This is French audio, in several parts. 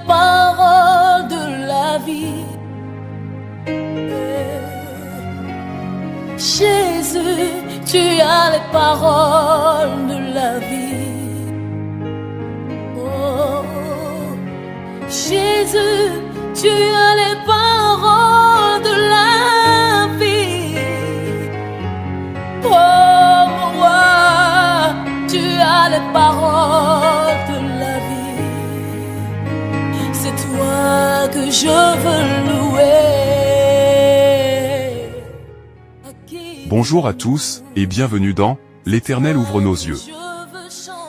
paroles de la vie. Jésus, tu as les paroles de la vie. Oh, Jésus, tu as les paroles de la vie. Oh, mon roi, tu as les paroles de la vie. C'est toi que je veux louer. Bonjour à tous, et bienvenue dans « L'Éternel ouvre nos yeux ».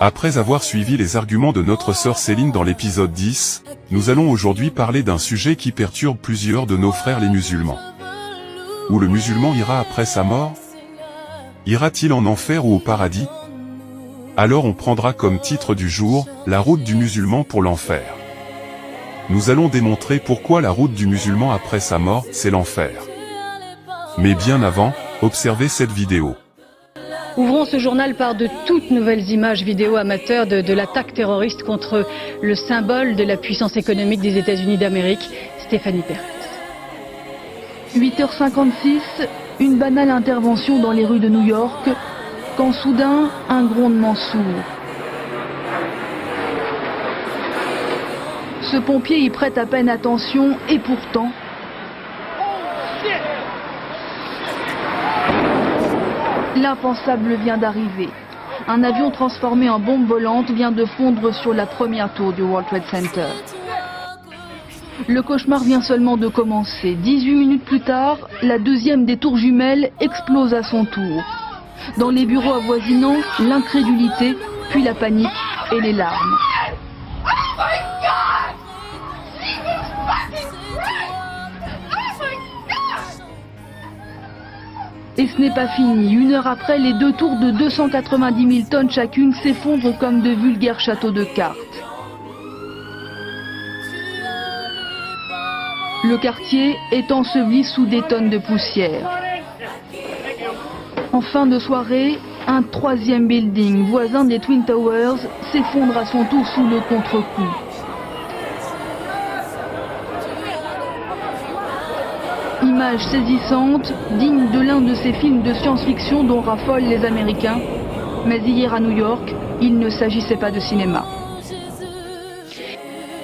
Après avoir suivi les arguments de notre sœur Céline dans l'épisode 10, nous allons aujourd'hui parler d'un sujet qui perturbe plusieurs de nos frères les musulmans. Où le musulman ira après sa mort? Ira-t-il en enfer ou au paradis? Alors on prendra comme titre du jour, la route du musulman pour l'enfer. Nous allons démontrer pourquoi la route du musulman après sa mort, c'est l'enfer. Mais bien avant, observez cette vidéo. Ouvrons ce journal par de toutes nouvelles images vidéo amateurs de l'attaque terroriste contre le symbole de la puissance économique des États-Unis d'Amérique, Stéphanie Perez. 8h56, une banale intervention dans les rues de New York, quand soudain, un grondement sourd. Ce pompier y prête à peine attention et pourtant... L'impensable vient d'arriver. Un avion transformé en bombe volante vient de fondre sur la première tour du World Trade Center. Le cauchemar vient seulement de commencer. 18 minutes plus tard, la deuxième des tours jumelles explose à son tour. Dans les bureaux avoisinants, l'incrédulité, puis la panique et les larmes. Et ce n'est pas fini. Une heure après, les deux tours de 290 000 tonnes chacune s'effondrent comme de vulgaires châteaux de cartes. Le quartier est enseveli sous des tonnes de poussière. En fin de soirée, un troisième building, voisin des Twin Towers, s'effondre à son tour sous le contre-coup. Image saisissante, digne de l'un de ces films de science-fiction dont raffolent les Américains. Mais hier à New York, il ne s'agissait pas de cinéma.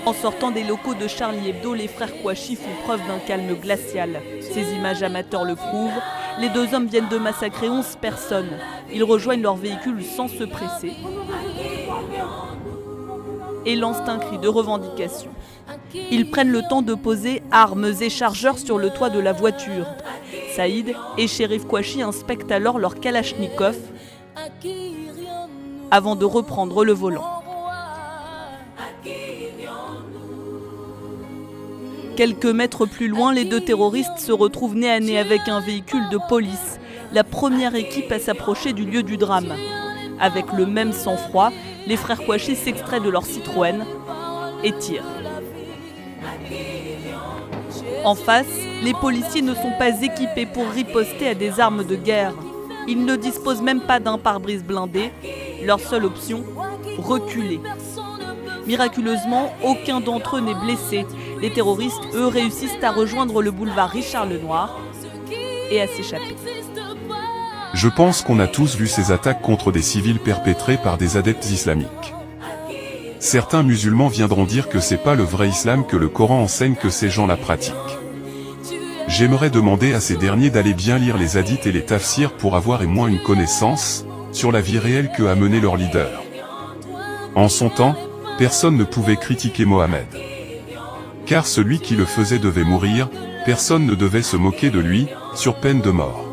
En sortant des locaux de Charlie Hebdo, les frères Kouachi font preuve d'un calme glacial. Ces images amateurs le prouvent. Les deux hommes viennent de massacrer 11 personnes. Ils rejoignent leur véhicule sans se presser et lancent un cri de revendication. Ils prennent le temps de poser armes et chargeurs sur le toit de la voiture. Saïd et Chérif Kouachi inspectent alors leur Kalachnikov avant de reprendre le volant. Quelques mètres plus loin, les deux terroristes se retrouvent nez à nez avec un véhicule de police, la première équipe à s'approcher du lieu du drame. Avec le même sang-froid, les frères Kouachi s'extraient de leur Citroën et tirent. En face, les policiers ne sont pas équipés pour riposter à des armes de guerre. Ils ne disposent même pas d'un pare-brise blindé. Leur seule option, reculer. Miraculeusement, aucun d'entre eux n'est blessé. Les terroristes, eux, réussissent à rejoindre le boulevard Richard-Lenoir et à s'échapper. Je pense qu'on a tous vu ces attaques contre des civils perpétrées par des adeptes islamiques. Certains musulmans viendront dire que c'est pas le vrai islam que le Coran enseigne, que ces gens la pratiquent. J'aimerais demander à ces derniers d'aller bien lire les hadiths et les tafsirs pour avoir au moins une connaissance sur la vie réelle que a mené leur leader. En son temps, personne ne pouvait critiquer Mohammed. Car celui qui le faisait devait mourir, personne ne devait se moquer de lui, sur peine de mort.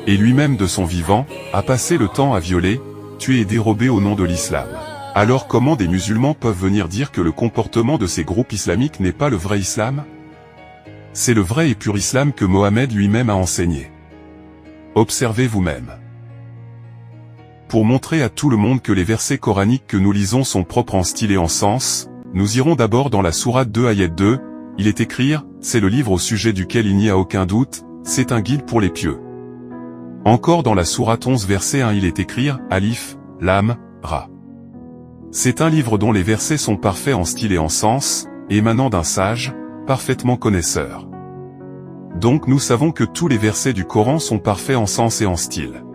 Et lui-même de son vivant, a passé le temps à violer, tuer et dérober au nom de l'islam. Alors comment des musulmans peuvent venir dire que le comportement de ces groupes islamiques n'est pas le vrai islam? C'est le vrai et pur islam que Mohammed lui-même a enseigné. Observez vous-même. Pour montrer à tout le monde que les versets coraniques que nous lisons sont propres en style et en sens, nous irons d'abord dans la sourate 2 ayat 2, il est écrit, c'est le livre au sujet duquel il n'y a aucun doute, c'est un guide pour les pieux. Encore dans la sourate 11 verset 1 il est écrit, Alif, Lam, Ra. C'est un livre dont les versets sont parfaits en style et en sens, émanant d'un sage, parfaitement connaisseur. Donc nous savons que tous les versets du Coran sont parfaits en sens et en style.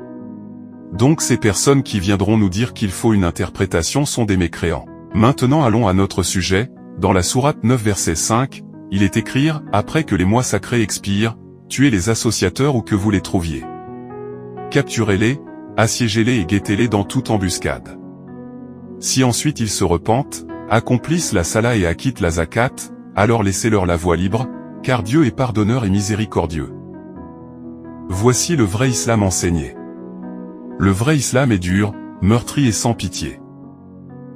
Donc ces personnes qui viendront nous dire qu'il faut une interprétation sont des mécréants. Maintenant allons à notre sujet. Dans la sourate 9 verset 5, il est écrit « Après que les mois sacrés expirent, tuez les associateurs où que vous les trouviez. Capturez-les, assiégez-les et guettez-les dans toute embuscade. Si ensuite ils se repentent, accomplissent la sala et acquittent la zakat, alors laissez-leur la voie libre, car Dieu est pardonneur et miséricordieux. » Voici le vrai islam enseigné. Le vrai islam est dur, meurtri et sans pitié.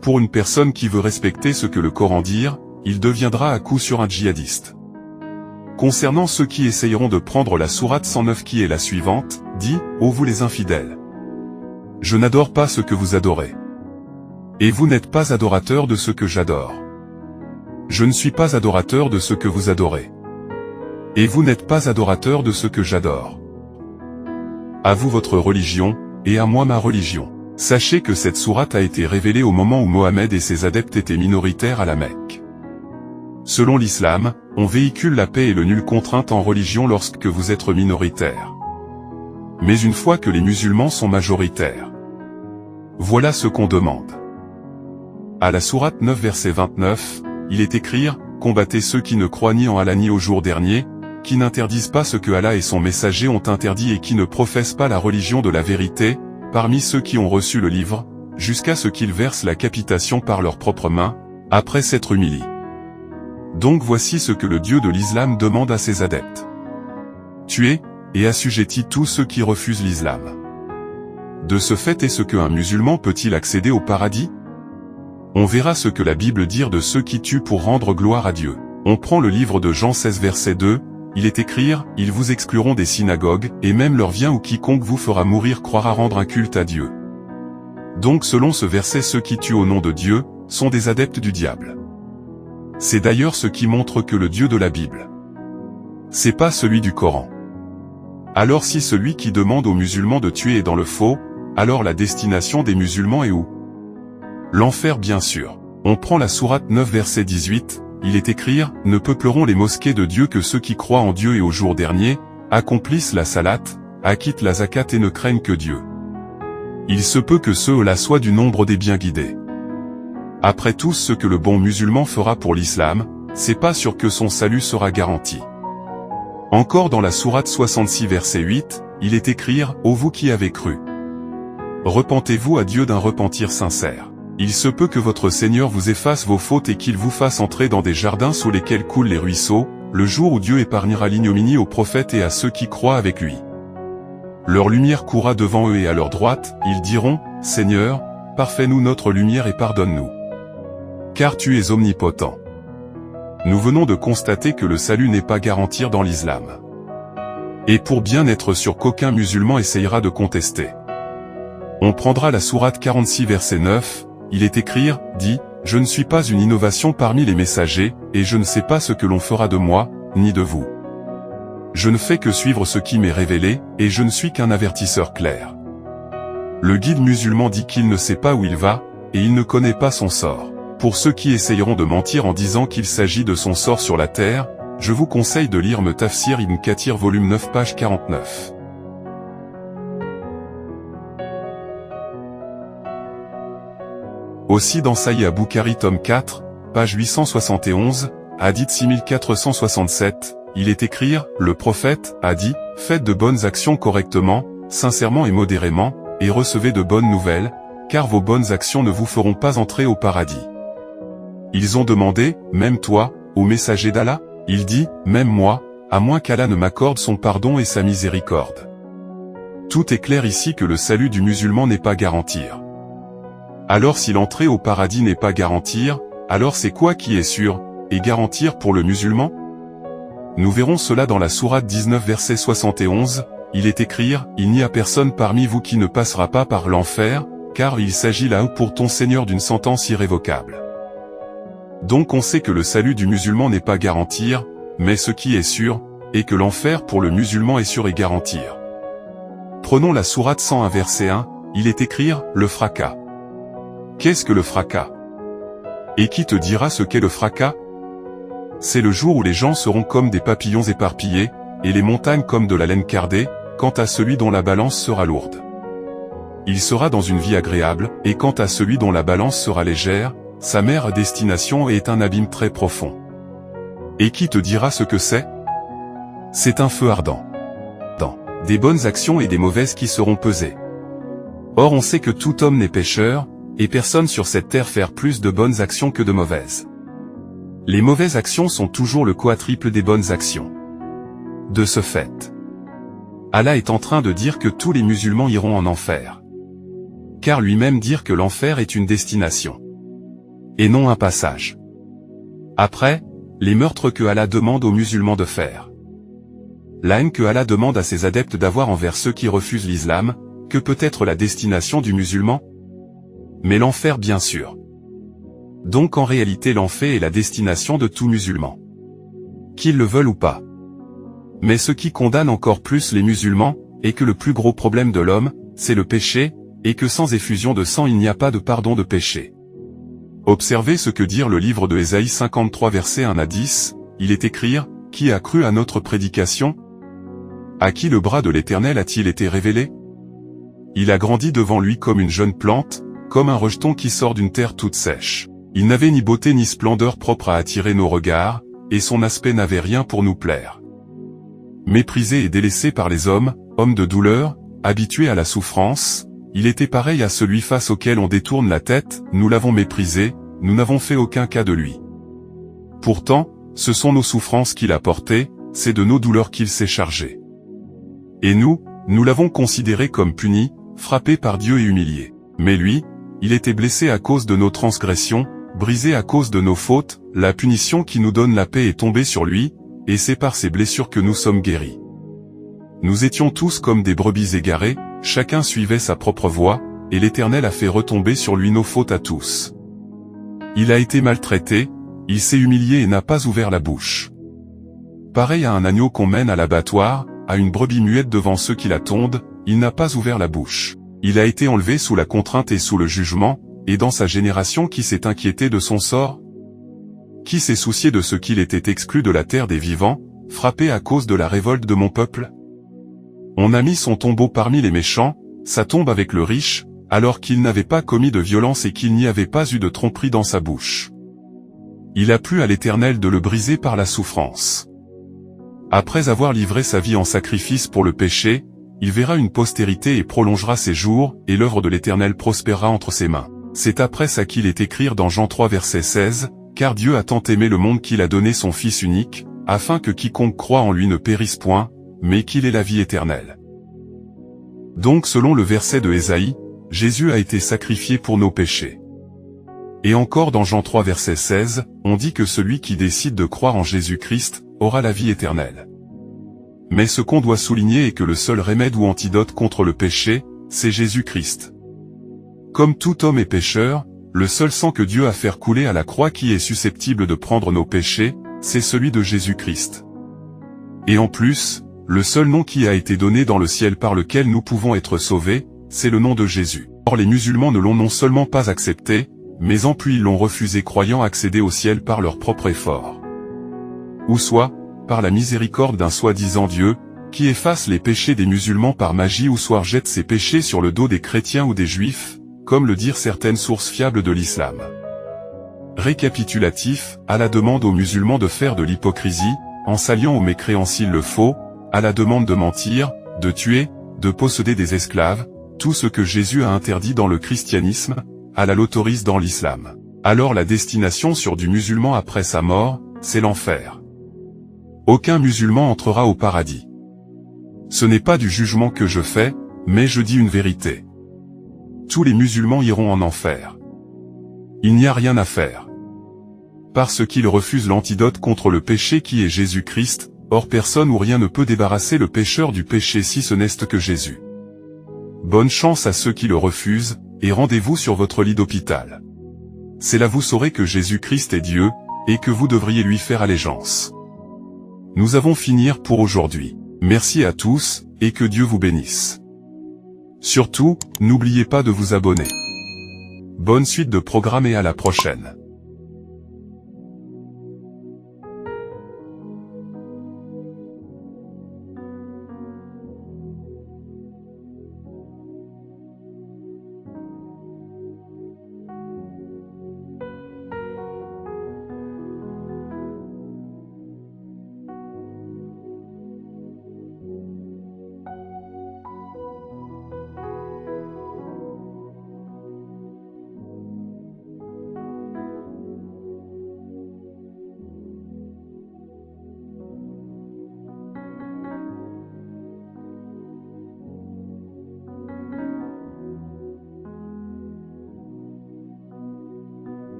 Pour une personne qui veut respecter ce que le Coran dit, il deviendra à coup sûr un djihadiste. Concernant ceux qui essayeront de prendre la sourate 109 qui est la suivante, dit « Ô vous les infidèles! Je n'adore pas ce que vous adorez. Et vous n'êtes pas adorateurs de ce que j'adore. Je ne suis pas adorateur de ce que vous adorez. Et vous n'êtes pas adorateurs de ce que j'adore. À vous votre religion, et à moi ma religion. » Sachez que cette sourate a été révélée au moment où Mohammed et ses adeptes étaient minoritaires à la Mecque. Selon l'islam, on véhicule la paix et le nul contrainte en religion lorsque vous êtes minoritaire. Mais une fois que les musulmans sont majoritaires, voilà ce qu'on demande. À la sourate 9 verset 29, il est écrit « Combattez ceux qui ne croient ni en Allah ni au jour dernier, qui n'interdisent pas ce que Allah et son messager ont interdit et qui ne professent pas la religion de la vérité, parmi ceux qui ont reçu le livre, jusqu'à ce qu'ils versent la capitation par leurs propres mains, après s'être humiliés. » Donc voici ce que le Dieu de l'islam demande à ses adeptes. Tuez, et assujettis tous ceux qui refusent l'islam. De ce fait, est-ce qu'un musulman peut-il accéder au paradis? On verra ce que la Bible dit de ceux qui tuent pour rendre gloire à Dieu. On prend le livre de Jean 16 verset 2, il est écrit « Ils vous excluront des synagogues, et même leur vient ou quiconque vous fera mourir croira rendre un culte à Dieu. » Donc selon ce verset, ceux qui tuent au nom de Dieu, sont des adeptes du diable. C'est d'ailleurs ce qui montre que le Dieu de la Bible, c'est pas celui du Coran. Alors si celui qui demande aux musulmans de tuer est dans le faux, alors la destination des musulmans est où? L'enfer bien sûr. On prend la sourate 9 verset 18, il est écrit « Ne peupleront les mosquées de Dieu que ceux qui croient en Dieu et au jour dernier, accomplissent la salate, acquittent la zakat et ne craignent que Dieu. Il se peut que ceux-là soient du nombre des bien guidés. » Après tout ce que le bon musulman fera pour l'islam, c'est pas sûr que son salut sera garanti. Encore dans la sourate 66 verset 8, il est écrit « Ô vous qui avez cru, repentez-vous à Dieu d'un repentir sincère. Il se peut que votre Seigneur vous efface vos fautes et qu'il vous fasse entrer dans des jardins sous lesquels coulent les ruisseaux, le jour où Dieu épargnera l'ignominie aux prophètes et à ceux qui croient avec lui. Leur lumière courra devant eux et à leur droite, ils diront, Seigneur, parfais-nous notre lumière et pardonne-nous. Car tu es omnipotent. » Nous venons de constater que le salut n'est pas garanti dans l'islam. Et pour bien être sûr qu'aucun musulman essayera de contester, on prendra la sourate 46 verset 9, il est écrit, dit, « Je ne suis pas une innovation parmi les messagers, et je ne sais pas ce que l'on fera de moi, ni de vous. Je ne fais que suivre ce qui m'est révélé, et je ne suis qu'un avertisseur clair. » Le guide musulman dit qu'il ne sait pas où il va, et il ne connaît pas son sort. Pour ceux qui essayeront de mentir en disant qu'il s'agit de son sort sur la terre, je vous conseille de lire Tafsir Ibn Kathir volume 9 page 49. Aussi dans Sahih Bukhari tome 4, page 871, hadith 6467, il est écrit, le prophète a dit, faites de bonnes actions correctement, sincèrement et modérément, et recevez de bonnes nouvelles, car vos bonnes actions ne vous feront pas entrer au paradis. Ils ont demandé, même toi, ô messager d'Allah? Il dit, même moi, à moins qu'Allah ne m'accorde son pardon et sa miséricorde. Tout est clair ici que le salut du musulman n'est pas garanti. Alors si l'entrée au paradis n'est pas garantie, alors c'est quoi qui est sûr, et garantir pour le musulman? Nous verrons cela dans la sourate 19 verset 71, il est écrit, il n'y a personne parmi vous qui ne passera pas par l'enfer, car il s'agit là pour ton Seigneur d'une sentence irrévocable. Donc on sait que le salut du musulman n'est pas garanti, mais ce qui est sûr, est que l'enfer pour le musulman est sûr et garanti. Prenons la sourate 101 verset 1, il est écrit, le fracas. Qu'est-ce que le fracas? Et qui te dira ce qu'est le fracas? C'est le jour où les gens seront comme des papillons éparpillés, et les montagnes comme de la laine cardée, quant à celui dont la balance sera lourde. Il sera dans une vie agréable, et quant à celui dont la balance sera légère, sa mère destination est un abîme très profond. Et qui te dira ce que c'est? C'est un feu ardent. Des bonnes actions et des mauvaises qui seront pesées. Or on sait que tout homme n'est pécheur, et personne sur cette terre faire plus de bonnes actions que de mauvaises. Les mauvaises actions sont toujours le quadruple des bonnes actions. De ce fait, Allah est en train de dire que tous les musulmans iront en enfer. Car lui-même dire que l'enfer est une destination. Et non un passage. Après, les meurtres que Allah demande aux musulmans de faire. La haine que Allah demande à ses adeptes d'avoir envers ceux qui refusent l'islam, que peut être la destination du musulman? Mais l'enfer bien sûr. Donc en réalité l'enfer est la destination de tout musulman. Qu'ils le veulent ou pas. Mais ce qui condamne encore plus les musulmans, est que le plus gros problème de l'homme, c'est le péché, et que sans effusion de sang il n'y a pas de pardon de péché. Observez ce que dit le livre de Ésaïe 53 versets 1 à 10, il est écrit, « Qui a cru à notre prédication? À qui le bras de l'Éternel a-t-il été révélé? Il a grandi devant lui comme une jeune plante, comme un rejeton qui sort d'une terre toute sèche. Il n'avait ni beauté ni splendeur propre à attirer nos regards, et son aspect n'avait rien pour nous plaire. Méprisé et délaissé par les hommes, homme de douleur, habitué à la souffrance, il était pareil à celui face auquel on détourne la tête, nous l'avons méprisé, nous n'avons fait aucun cas de lui. Pourtant, ce sont nos souffrances qu'il a portées, c'est de nos douleurs qu'il s'est chargé. Et nous l'avons considéré comme puni, frappé par Dieu et humilié. Mais lui, il était blessé à cause de nos transgressions, brisé à cause de nos fautes, la punition qui nous donne la paix est tombée sur lui, et c'est par ses blessures que nous sommes guéris. Nous étions tous comme des brebis égarées, chacun suivait sa propre voie, et l'Éternel a fait retomber sur lui nos fautes à tous. Il a été maltraité, il s'est humilié et n'a pas ouvert la bouche. Pareil à un agneau qu'on mène à l'abattoir, à une brebis muette devant ceux qui la tondent, il n'a pas ouvert la bouche. Il a été enlevé sous la contrainte et sous le jugement, et dans sa génération qui s'est inquiété de son sort? Qui s'est soucié de ce qu'il était exclu de la terre des vivants, frappé à cause de la révolte de mon peuple? On a mis son tombeau parmi les méchants, sa tombe avec le riche, alors qu'il n'avait pas commis de violence et qu'il n'y avait pas eu de tromperie dans sa bouche. Il a plu à l'Éternel de le briser par la souffrance. Après avoir livré sa vie en sacrifice pour le péché, il verra une postérité et prolongera ses jours, et l'œuvre de l'Éternel prospérera entre ses mains. C'est après ça qu'il est écrit dans Jean 3 verset 16, « Car Dieu a tant aimé le monde qu'il a donné son Fils unique, afin que quiconque croit en lui ne périsse point, mais qu'il ait la vie éternelle. » Donc selon le verset de Ésaïe, Jésus a été sacrifié pour nos péchés. Et encore dans Jean 3 verset 16, on dit que celui qui décide de croire en Jésus-Christ, aura la vie éternelle. Mais ce qu'on doit souligner est que le seul remède ou antidote contre le péché, c'est Jésus-Christ. Comme tout homme est pécheur, le seul sang que Dieu a fait couler à la croix qui est susceptible de prendre nos péchés, c'est celui de Jésus-Christ. Et en plus, le seul nom qui a été donné dans le ciel par lequel nous pouvons être sauvés, c'est le nom de Jésus. Or les musulmans ne l'ont non seulement pas accepté, mais en plus ils l'ont refusé croyant accéder au ciel par leur propre effort. Ou soit, par la miséricorde d'un soi-disant Dieu, qui efface les péchés des musulmans par magie ou soit jette ses péchés sur le dos des chrétiens ou des juifs, comme le dirent certaines sources fiables de l'islam. Récapitulatif, Allah demande aux musulmans de faire de l'hypocrisie, en s'alliant aux mécréants s'il le faut, Allah demande de mentir, de tuer, de posséder des esclaves, tout ce que Jésus a interdit dans le christianisme, Allah l'autorise dans l'islam. Alors la destination sur du musulman après sa mort, c'est l'enfer. Aucun musulman entrera au paradis. Ce n'est pas du jugement que je fais, mais je dis une vérité. Tous les musulmans iront en enfer. Il n'y a rien à faire. Parce qu'ils refusent l'antidote contre le péché qui est Jésus-Christ, or personne ou rien ne peut débarrasser le pécheur du péché si ce n'est que Jésus. Bonne chance à ceux qui le refusent, et rendez-vous sur votre lit d'hôpital. C'est là vous saurez que Jésus-Christ est Dieu, et que vous devriez lui faire allégeance. Nous avons fini pour aujourd'hui. Merci à tous, et que Dieu vous bénisse. Surtout, n'oubliez pas de vous abonner. Bonne suite de programmes et à la prochaine.